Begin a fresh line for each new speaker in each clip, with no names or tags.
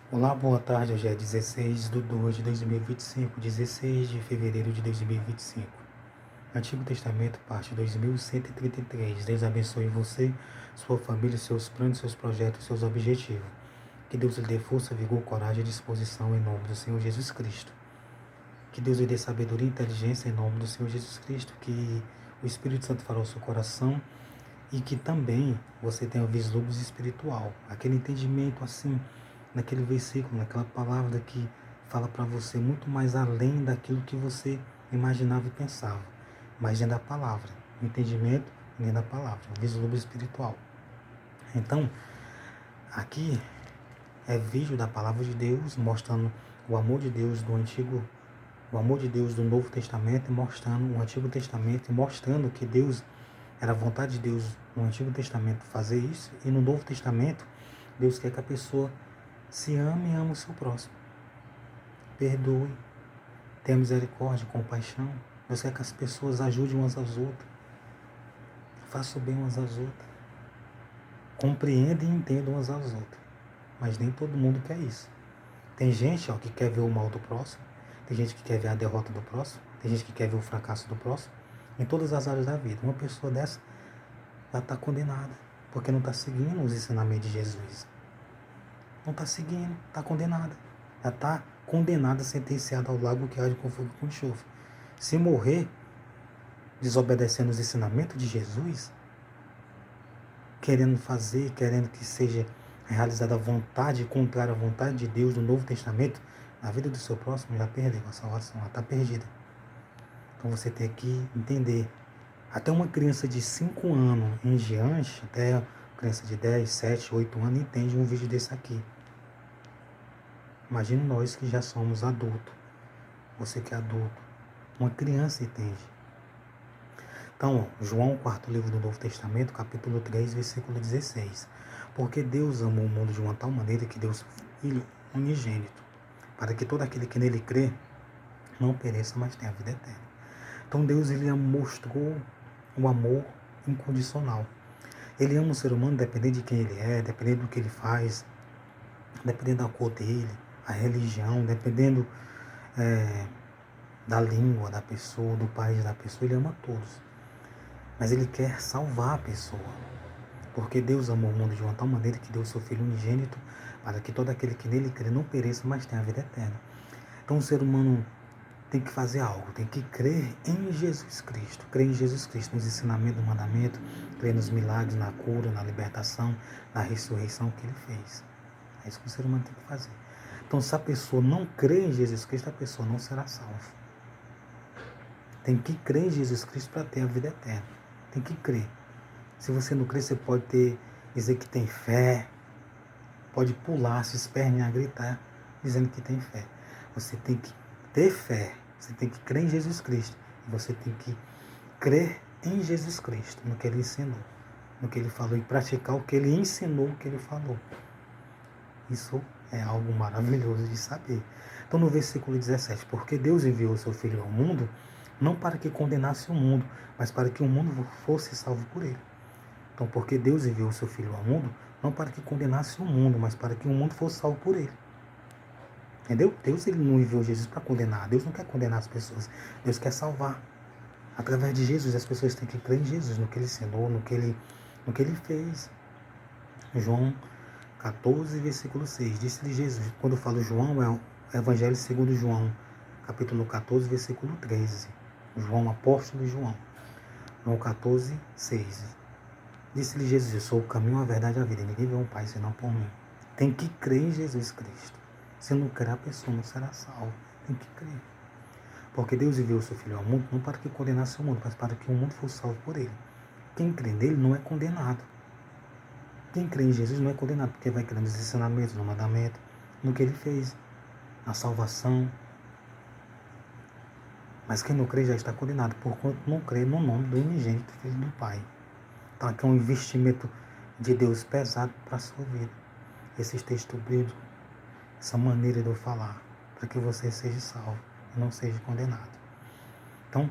Olá, boa tarde. Hoje é 16/2/2025, 16 de fevereiro de 2025. Antigo Testamento, parte 2133. Deus abençoe você, sua família, seus planos, seus projetos, seus objetivos. Que Deus lhe dê força, vigor, coragem e disposição em nome do Senhor Jesus Cristo. Que Deus lhe dê sabedoria e inteligência em nome do Senhor Jesus Cristo. Que o Espírito Santo fará o seu coração e que também você tenha vislumbres espiritual. Aquele entendimento assim, naquele versículo, naquela palavra que fala para você muito mais além daquilo que você imaginava e pensava. Mas dentro da palavra, o entendimento dentro da palavra, o vislumbre espiritual. Então, aqui é vídeo da palavra de Deus mostrando o amor de Deus do Antigo, o amor de Deus do Novo Testamento, mostrando o Antigo Testamento e mostrando que Deus era a vontade de Deus no Antigo Testamento fazer isso, e no Novo Testamento Deus quer que a pessoa se ame e ame o seu próximo. Perdoe, tenha misericórdia, compaixão. Deus quer que as pessoas ajudem umas às outras, façam bem umas às outras, compreendam e entendam umas às outras. Mas nem todo mundo quer isso. Tem gente que quer ver o mal do próximo, tem gente que quer ver a derrota do próximo, tem gente que quer ver o fracasso do próximo, em todas as áreas da vida. Uma pessoa dessa já está condenada, porque não está seguindo os ensinamentos de Jesus. Não está seguindo, está condenada. Já está condenada, sentenciada ao lago que arde com fogo e com enxofre. Se morrer desobedecendo os ensinamentos de Jesus, querendo fazer, querendo que seja realizada a vontade contrária à vontade de Deus no Novo Testamento, na vida do seu próximo, já perdeu a salvação, já está perdida. Então você tem que entender. Até uma criança de 5 anos em diante, até uma criança de 10, 7, 8 anos, entende um vídeo desse aqui. Imagine nós que já somos adultos. Você que é adulto. Uma criança entende. Então, João, quarto livro do Novo Testamento, capítulo 3, versículo 16. Porque Deus amou o mundo de uma tal maneira que deu seu Filho unigênito, para que todo aquele que nele crê não pereça, mas tenha a vida eterna. Então Deus, ele mostrou o amor incondicional. Ele ama o ser humano dependendo de quem ele é, dependendo do que ele faz, dependendo da cor dele, a religião, dependendo da língua da pessoa, do país da pessoa. Ele ama todos. Mas ele quer salvar a pessoa. Porque Deus amou o mundo de uma tal maneira que deu o seu Filho unigênito para que todo aquele que nele crê não pereça, mas tenha a vida eterna. Então o ser humano tem que fazer algo, tem que crer em Jesus Cristo, crer em Jesus Cristo, nos ensinamentos do mandamento, crer nos milagres, na cura, na libertação, na ressurreição que ele fez. É isso que o ser humano tem que fazer. Então, se a pessoa não crê em Jesus Cristo, a pessoa não será salva. Tem que crer em Jesus Cristo para ter a vida eterna. Tem que crer. Se você não crer, você pode dizer que tem fé, pode pular, se espernear, gritar, dizendo que tem fé. Você tem que ter fé, você tem que crer em Jesus Cristo. E você tem que crer em Jesus Cristo, no que ele ensinou, no que ele falou, e praticar o que ele ensinou, o que ele falou. Isso é algo maravilhoso de saber. Então, no versículo 17, porque Deus enviou o seu Filho ao mundo, não para que condenasse o mundo, mas para que o mundo fosse salvo por ele. Então, porque Deus enviou o seu Filho ao mundo, não para que condenasse o mundo, mas para que o mundo fosse salvo por ele. Entendeu? Deus, ele não enviou Jesus para condenar. Deus não quer condenar as pessoas. Deus quer salvar. Através de Jesus, as pessoas têm que crer em Jesus, no que ele ensinou, no que ele fez. João 14, versículo 6. Disse-lhe Jesus. Quando eu falo João, é o Evangelho segundo João, capítulo 14, versículo 13. João, apóstolo João. João 14, 6. Disse-lhe Jesus: eu sou o caminho, a verdade e a vida. Ninguém vê o Pai senão por mim. Tem que crer em Jesus Cristo. Se não crer, a pessoa não será salva. Tem que crer. Porque Deus enviou o seu Filho ao mundo, não para que condenasse o mundo, mas para que o mundo fosse salvo por ele. Quem crê nele não é condenado. Quem crê em Jesus não é condenado, porque vai crer nos ensinamentos, no mandamento, no que ele fez, na salvação. Mas quem não crê já está condenado, porquanto não crê no nome do unigênito Filho do Pai. Então aqui é um investimento de Deus pesado para a sua vida. Esses textos bíblicos, essa maneira de eu falar, para que você seja salvo e não seja condenado. Então,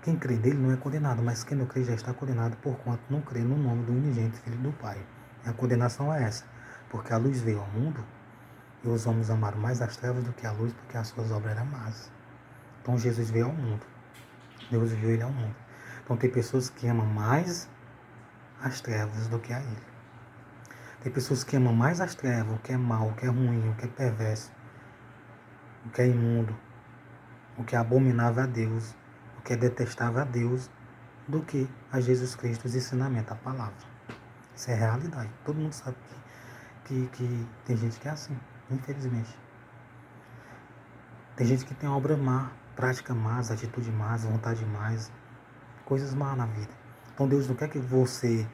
quem crê nele não é condenado, mas quem não crê já está condenado, porquanto não crê no nome do unigênito Filho do Pai. E a condenação é essa, porque a luz veio ao mundo E os homens amaram mais as trevas do que a luz, porque as suas obras eram más. Então Jesus veio ao mundo. Deus enviou ele ao mundo. Então tem pessoas que amam mais as trevas do que a ele. Tem pessoas que amam mais as trevas, o que é mal, o que é ruim, o que é perverso, o que é imundo, o que é abominável a Deus, o que é detestável a Deus, do que a Jesus Cristo, os ensinamentos, a palavra. Isso é realidade. Todo mundo sabe que tem gente que é assim, infelizmente. Tem gente que tem obra má, prática más, atitude más, vontade más, coisas más na vida. Então Deus não quer que você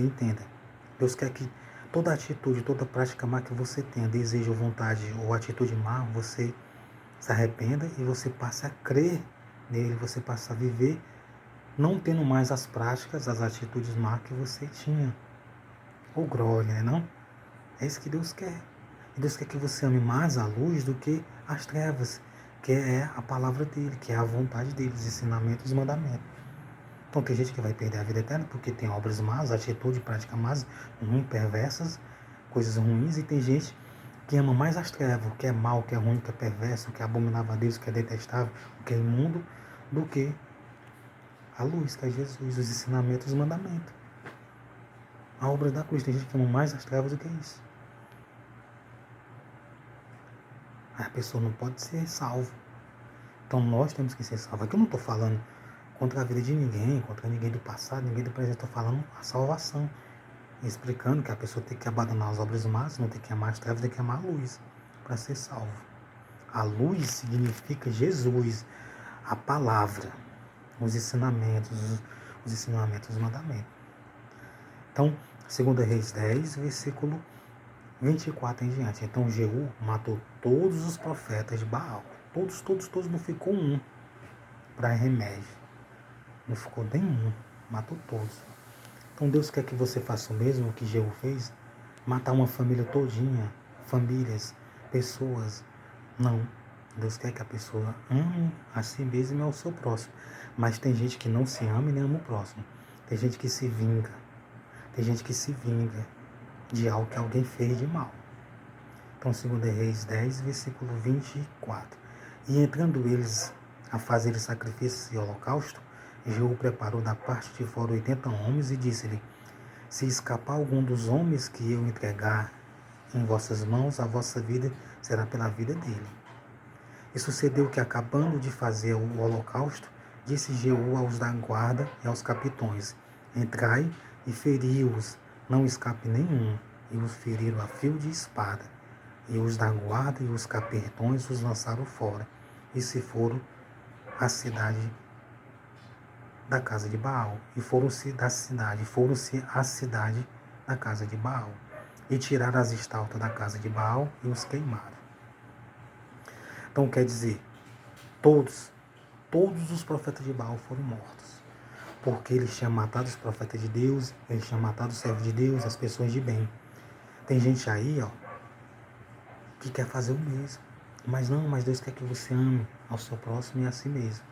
entenda. Deus quer que toda atitude, toda prática má que você tenha, desejo, vontade ou atitude má, você se arrependa e você passe a crer nele, você passe a viver, não tendo mais as práticas, as atitudes má que você tinha. Ou glória, né não? É isso que Deus quer. E Deus quer que você ame mais a luz do que as trevas, que é a palavra dele, que é a vontade dele, os ensinamentos e os mandamentos. Então tem gente que vai perder a vida eterna porque tem obras más, atitude, prática más, ruim, perversas, coisas ruins, e tem gente que ama mais as trevas, o que é mal, o que é ruim, o que é perverso, o que é abominável a Deus, o que é detestável, o que é imundo, do que a luz, que é Jesus, os ensinamentos e os mandamentos. A obra da cruz, tem gente que ama mais as trevas do que isso. A pessoa não pode ser salva. Então nós temos que ser salvos. Aqui eu não estou falando contra a vida de ninguém, contra ninguém do passado, ninguém do presente. Estou falando a salvação. Explicando que a pessoa tem que abandonar as obras más, não tem que amar as trevas, tem que amar a luz para ser salvo. A luz significa Jesus, a palavra, os ensinamentos, os mandamentos. Então, 2 Reis 10, versículo 24 em diante. Então Jeú matou todos os profetas de Baal. Todos, não ficou um para remédio. Não ficou nenhum, matou todos. Então Deus quer que você faça o mesmo que Jeú fez, matar uma família todinha, famílias, pessoas. Não. Deus quer que a pessoa ame a si mesma e ao seu próximo. Mas tem gente que não se ama e nem ama o próximo. Tem gente que se vinga. Tem gente que se vinga de algo que alguém fez de mal. Então, 2 Reis 10, versículo 24. E entrando eles a fazer sacrifício e holocausto, Jeú preparou da parte de fora 80 homens e disse-lhe: se escapar algum dos homens que eu entregar em vossas mãos, a vossa vida será pela vida dele. E sucedeu que, acabando de fazer o holocausto, disse Jeú aos da guarda e aos capitões: entrai e feri-os, não escape nenhum. E os feriram a fio de espada. E os da guarda e os capitões os lançaram fora, e se foram à cidade da casa de Baal, e foram-se à cidade da casa de Baal, e tiraram as estátuas da casa de Baal e os queimaram. Então quer dizer, todos os profetas de Baal foram mortos, porque eles tinham matado os profetas de Deus, eles tinham matado os servos de Deus, as pessoas de bem. Tem gente aí, que quer fazer o mesmo. Mas Deus quer que você ame ao seu próximo e a si mesmo.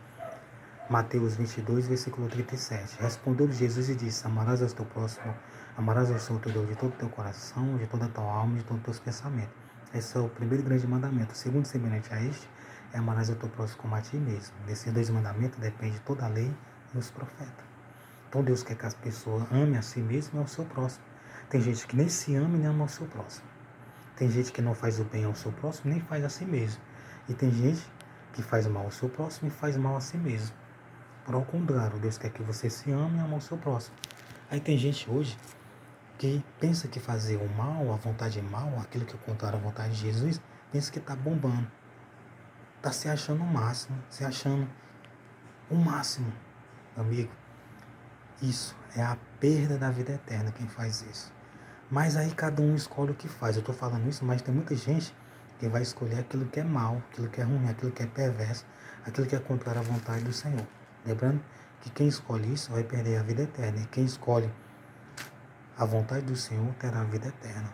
Mateus 22, versículo 37. Respondeu Jesus e disse: amarás ao teu próximo, amarás ao Senhor teu Deus de todo o teu coração, de toda a tua alma, de todos os teus pensamentos. Esse é o primeiro grande mandamento. O segundo, semelhante a este, é amarás ao teu próximo como a ti mesmo. Desses dois mandamentos depende toda a lei e os profetas. Então Deus quer que as pessoas amem a si mesmo e ao seu próximo. Tem gente que nem se ama e nem ama ao seu próximo. Tem gente que não faz o bem ao seu próximo, nem faz a si mesmo. E tem gente que faz mal ao seu próximo e faz mal a si mesmo. Por ao contrário, Deus quer que você se ame e ame ao seu próximo. Aí tem gente hoje que pensa que fazer o mal, a vontade é mal, aquilo que é contrário à vontade de Jesus, pensa que está bombando. Está se achando o máximo, se achando o máximo, amigo. Isso é a perda da vida eterna quem faz isso. Mas aí cada um escolhe o que faz. Eu estou falando isso, mas tem muita gente que vai escolher aquilo que é mal, aquilo que é ruim, aquilo que é perverso, aquilo que é contrário à vontade do Senhor. Lembrando que quem escolhe isso vai perder a vida eterna. E quem escolhe a vontade do Senhor terá a vida eterna.